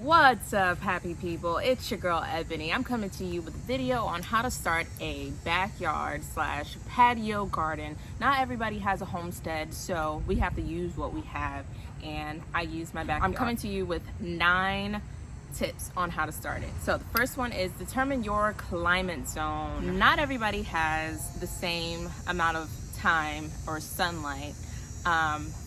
What's up, happy people? It's your girl Ebony. I'm coming to you with a video on how to start a backyard slash patio garden. Not everybody has a homestead, so we have to use what we have, and I use my backyard. I'm coming to you with 9 tips on how to start it. So the first one is determine your climate zone. Not everybody has the same amount of time or sunlight.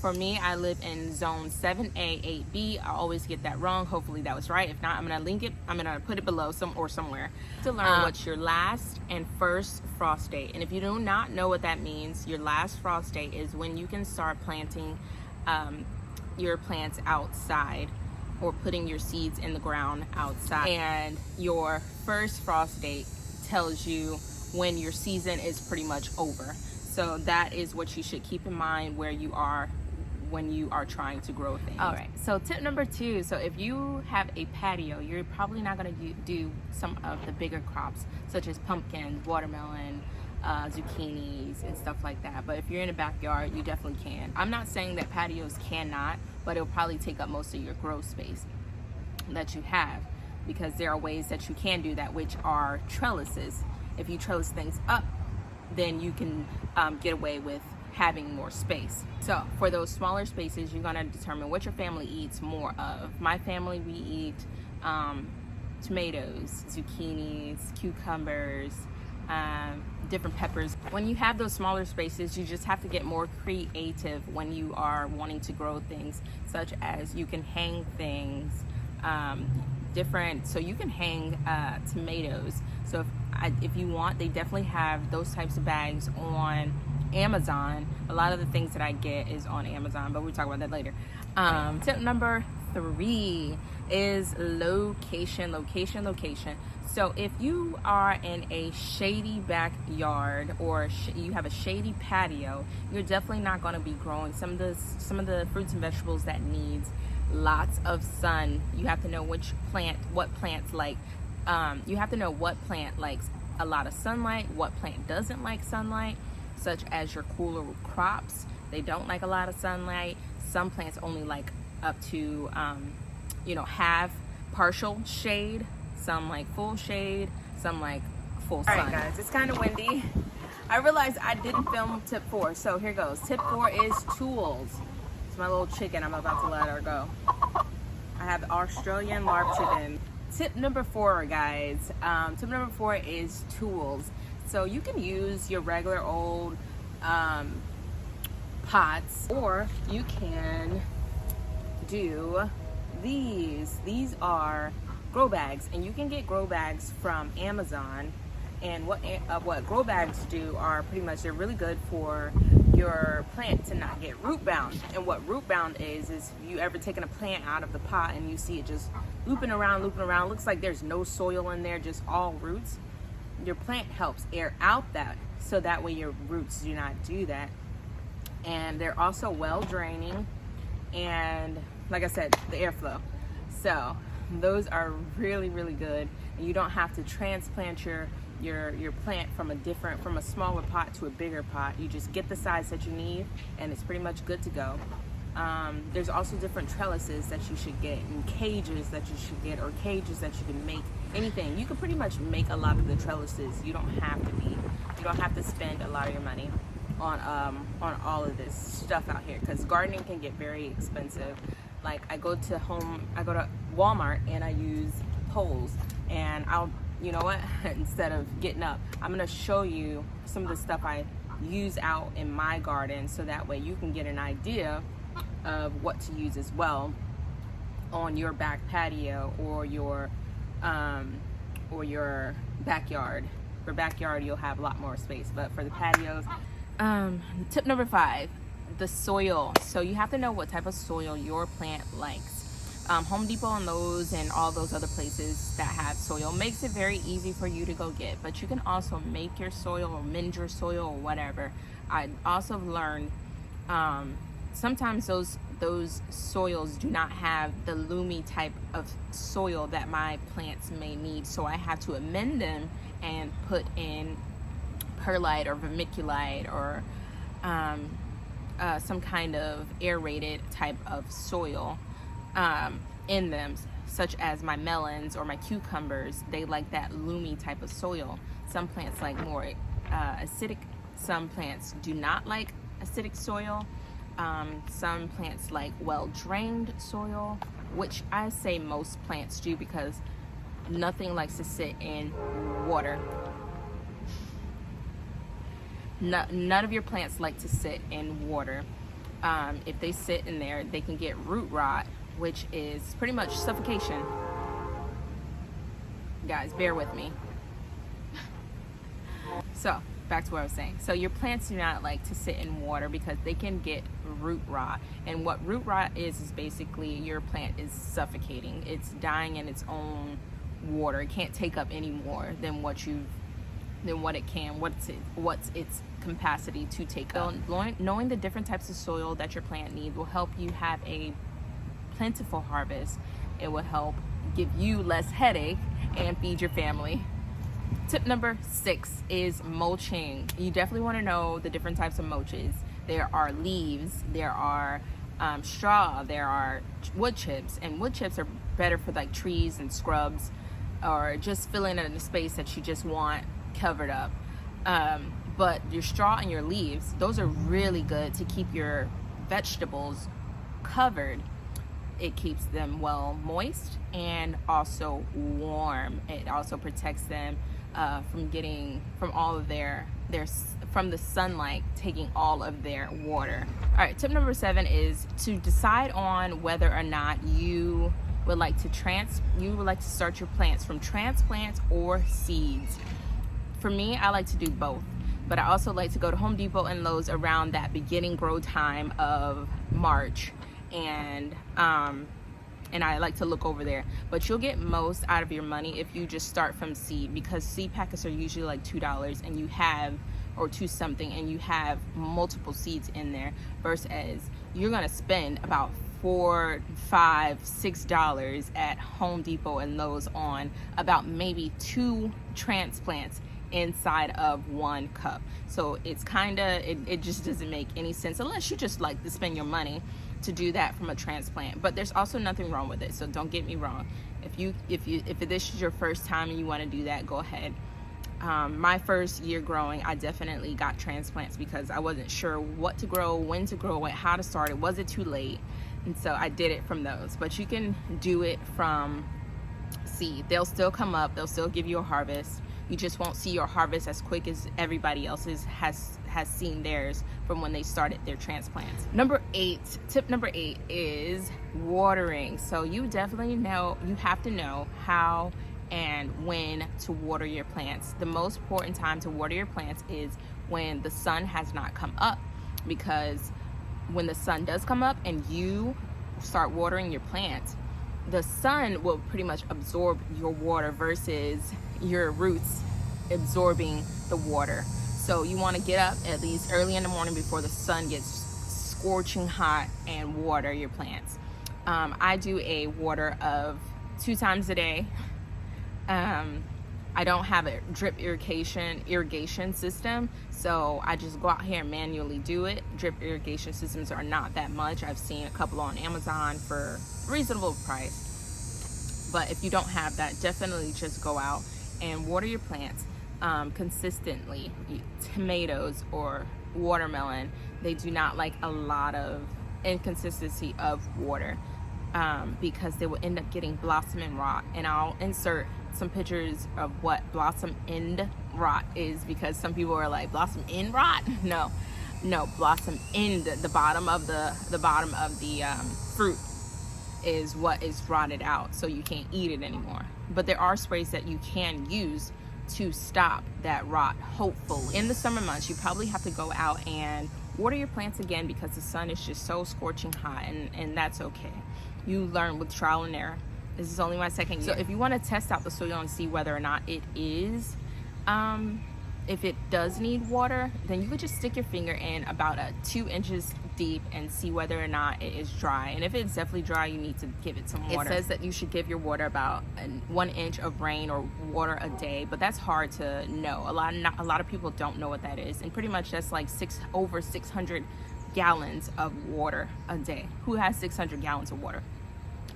For me, I live in zone 7A, 8B. I always get that wrong. Hopefully that was right. If not, I'm gonna link it. I'm gonna put it below somewhere to learn what's your last and first frost date. And if you do not know what that means, your last frost date is when you can start planting your plants outside or putting your seeds in the ground outside. And your first frost date tells you when your season is pretty much over. So that is what you should keep in mind where you are when you are trying to grow things. All right, so tip number 2. So if you have a patio, you're probably not gonna do some of the bigger crops, such as pumpkins, watermelon, zucchinis, and stuff like that. But if you're in a backyard, you definitely can. I'm not saying that patios cannot, but it'll probably take up most of your grow space that you have, because there are ways that you can do that, which are trellises. If you trellis things up, then you can get away with having more space. So for those smaller spaces, you're gonna determine what your family eats more of. My family, we eat tomatoes, zucchinis, cucumbers, different peppers. When you have those smaller spaces, you just have to get more creative when you are wanting to grow things, such as you can hang things so you can hang tomatoes. So if you want, they definitely have those types of bags on Amazon. A lot of the things that I get is on Amazon, but we'll talk about that later. Tip number 3 is location. So if you are in a shady backyard or you have a shady patio, you're definitely not going to be growing some of the fruits and vegetables that needs lots of sun. You have to know what plants like. You have to know what plant likes a lot of sunlight, what plant doesn't like sunlight, such as your cooler crops. They don't like a lot of sunlight. Some plants only like up to half partial shade. Some like full shade, some like full sun. All right, guys, it's kind of windy. I realized I didn't film tip 4, so here goes. Tip 4 is tools. It's my little chicken. I'm about to let her go. I have Australian larp chicken. Tip number 4, guys. Tip number 4 is tools. So you can use your regular old pots, or you can do these. These are grow bags, and you can get grow bags from Amazon. And what grow bags do are pretty much, they're really good for your plant to not get root bound. And what root bound is you ever taken a plant out of the pot and you see it just looping around, looks like there's no soil in there, just all roots. Your plant helps air out that, so that way your roots do not do that. And they're also well draining, and like I said, the airflow. So those are really, really good, and you don't have to transplant your plant from a smaller pot to a bigger pot. You just get the size that you need, and it's pretty much good to go. There's also different trellises that you should get, and cages that you should get, or cages that you can make. Anything. You can pretty much make a lot of the trellises. You don't have to spend a lot of your money on all of this stuff out here, because gardening can get very expensive. Like I go to Walmart and I use poles, and you know what, instead of getting up, I'm gonna show you some of the stuff I use out in my garden, so that way you can get an idea of what to use as well on your back patio or your backyard. For backyard, you'll have a lot more space, but for the patios, tip number 5, the soil. So you have to know what type of soil your plant likes. Home Depot and Lowe's and all those other places that have soil makes it very easy for you to go get, but you can also make your soil or mend your soil or whatever. I also learned sometimes those soils do not have the loomy type of soil that my plants may need, so I have to amend them and put in perlite or vermiculite or some kind of aerated type of soil in them. such as my melons or my cucumbers, they like that loomy type of soil. Some plants like more acidic. Some plants do not like acidic soil. Some plants like well-drained soil, which I say most plants do, because nothing likes to sit in water. None of your plants like to sit in water. If they sit in there, they can get root rot, which is pretty much suffocation. Guys, bear with me. So, back to what I was saying. So your plants do not like to sit in water because they can get root rot. And what root rot is basically your plant is suffocating. It's dying in its own water. It can't take up any more than what it can. What's its capacity to take up. Knowing the different types of soil that your plant needs will help you have a plentiful harvest. It will help give you less headache and feed your family. Tip number 6 is mulching. You definitely want to know the different types of mulches. There are leaves, there are straw, there are wood chips, and wood chips are better for like trees and scrubs, or just filling in a space that you just want covered up. But your straw and your leaves, those are really good to keep your vegetables covered. It keeps them well moist and also warm. It also protects them from the sunlight taking all of their water. All right, tip number 7 is to decide on whether or not you would like to start your plants from transplants or seeds. For me, I like to do both, but I also like to go to Home Depot and Lowe's around that beginning grow time of March, and I like to look over there. But you'll get most out of your money if you just start from seed, because seed packets are usually like $2 and you have, or $2 something, and you have multiple seeds in there, versus you're gonna spend about $4, $5, $6 at Home Depot and Lowe's on about maybe 2 transplants inside of 1 cup. So it's it just doesn't make any sense unless you just like to spend your money to do that from a transplant. But there's also nothing wrong with it, so don't get me wrong. If this is your first time and you want to do that, go ahead. My first year growing, I definitely got transplants because I wasn't sure what to grow, when to grow it, how to start it, was it too late? And so I did it from those. But you can do it from seed. They'll still come up, they'll still give you a harvest. You just won't see your harvest as quick as everybody else's has seen theirs from when they started their transplants. Tip number 8 is watering. So you have to know how and when to water your plants. The most important time to water your plants is when the sun has not come up, because when the sun does come up and you start watering your plants, the sun will pretty much absorb your water versus your roots absorbing the water. So you want to get up at least early in the morning before the sun gets scorching hot and water your plants. I do a water of 2 times a day. I don't have a drip irrigation system, so I just go out here and manually do it. Drip irrigation systems are not that much. I've seen a couple on Amazon for a reasonable price. But if you don't have that, definitely just go out and water your plants consistently. Tomatoes or watermelon, they do not like a lot of inconsistency of water, because they will end up getting blossom end rot. And I'll insert some pictures of what blossom end rot is, because some people are like, blossom end rot? No, blossom end, the bottom of the fruit is what is rotted out, so you can't eat it anymore. But there are sprays that you can use to stop that rot, hopefully. In the summer months, you probably have to go out and water your plants again, because the sun is just so scorching hot, and that's okay. You learn with trial and error. This is only my 2nd year. So if you want to test out the soil and see whether or not it is, if it does need water, then you could just stick your finger in about 2 inches deep and see whether or not it is dry. And if it's definitely dry, you need to give it some water. It says that you should give your water about 1 inch of rain or water a day, but that's hard to know. A lot of people don't know what that is, and pretty much that's like over 600 gallons of water a day. Who has 600 gallons of water?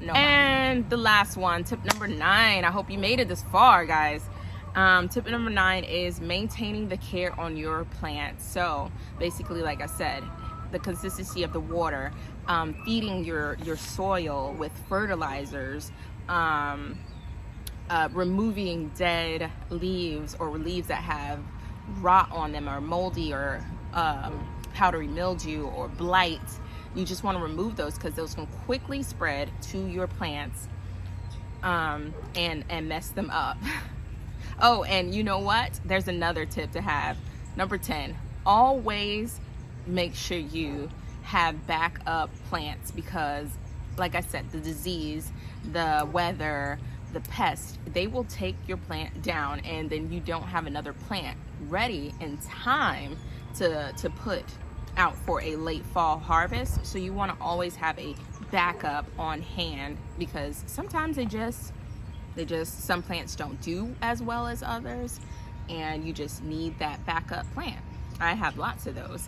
No. And the last one, tip number 9. I hope you made it this far, guys. Tip number 9 is maintaining the care on your plant. So basically, like I said, the consistency of the water, feeding your soil with fertilizers, removing dead leaves or leaves that have rot on them or moldy or powdery mildew or blight. You just want to remove those because those can quickly spread to your plants and mess them up. Oh, and you know what? There's another tip to have. Number 10, always make sure you have backup plants because, like I said, the disease, the weather, the pest, they will take your plant down, and then you don't have another plant ready in time to put out for a late fall harvest. So you want to always have a backup on hand because sometimes some plants don't do as well as others, and you just need that backup plant. I have lots of those.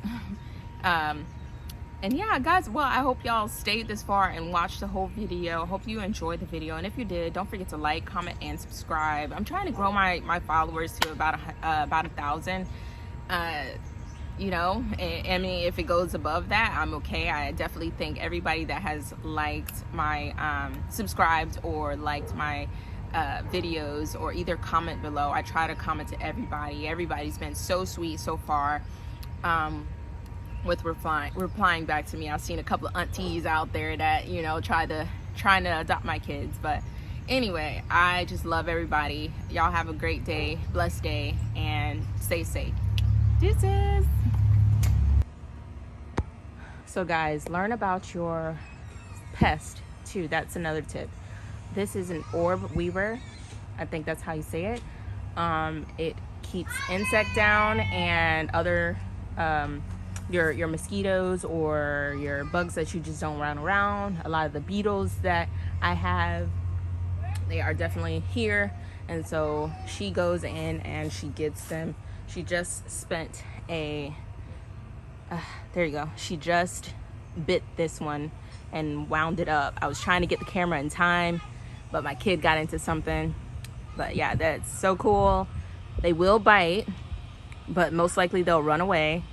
And yeah, guys, well, I hope y'all stayed this far and watched the whole video. Hope you enjoyed the video, and if you did, don't forget to like, comment, and subscribe. I'm trying to grow my followers to about 1,000. You know, I mean, if it goes above that, I'm okay. I definitely thank everybody that has liked my subscribed or liked my videos, or either comment below. I try to comment to everybody. Everybody's been so sweet so far with replying back to me. I've seen a couple of aunties out there that, you know, trying to adopt my kids. But anyway, I just love everybody. Y'all have a great day, blessed day, and stay safe. Deuces. So guys, learn about your pest too. That's another tip. This is an orb weaver. I think that's how you say it. It keeps insect down and other your mosquitoes or your bugs that you just don't run around. A lot of the beetles that I have, they are definitely here, and so she goes in and she gets them. She just spent there you go. She just bit this one and wound it up. I was trying to get the camera in time, but my kid got into something. But yeah, that's so cool. They will bite, but most likely they'll run away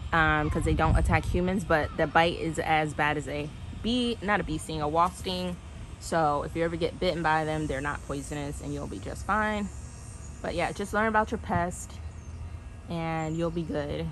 because they don't attack humans. But the bite is as bad as a wasp sting. So if you ever get bitten by them, they're not poisonous and you'll be just fine. But yeah, just learn about your pest and you'll be good.